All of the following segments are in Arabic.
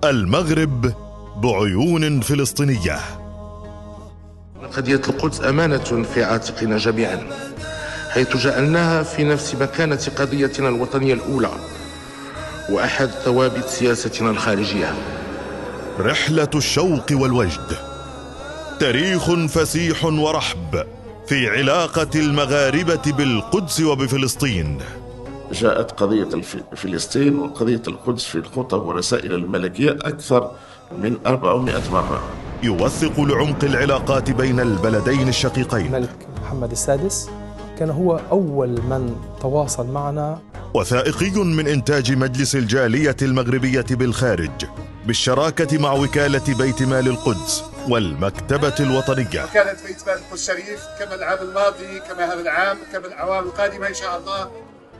المغرب بعيون فلسطينية. قضية القدس أمانة في عاتقنا جميعا، حيث جعلناها في نفس مكانة قضيتنا الوطنية الأولى وأحد ثوابت سياستنا الخارجية. رحلة الشوق والوجد، تاريخ فسيح ورحب في علاقة المغاربة بالقدس وبفلسطين. جاءت قضية فلسطين وقضية القدس في الخطب والرسائل الملكية أكثر من 400 مرة. يوثق لعمق العلاقات بين البلدين الشقيقين. الملك محمد السادس كان هو أول من تواصل معنا. وثائقي من إنتاج مجلس الجالية المغربية بالخارج بالشراكة مع وكالة بيت مال القدس والمكتبة الوطنية. وكالة بيت مال القدس الشريف كما العام الماضي كما هذا العام كما الأعوام القادمة إن شاء الله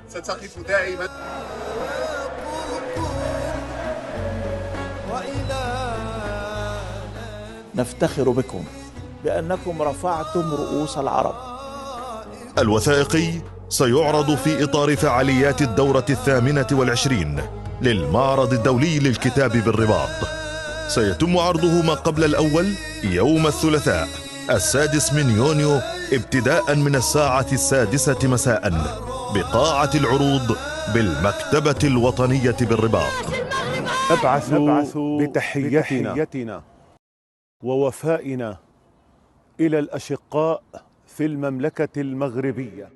ستقف دائما. نفتخر بكم بأنكم رفعتم رؤوس العرب. الوثائقي سيعرض في إطار فعاليات الدورة 28 للمعرض الدولي للكتاب بالرباط. سيتم عرضه ما قبل الأول يوم الثلاثاء 6 يونيو ابتداء من الساعة 6 مساء بقاعة العروض بالمكتبة الوطنية بالرباط. نبعث بتحياتنا ووفائنا إلى الأشقاء في المملكة المغربية.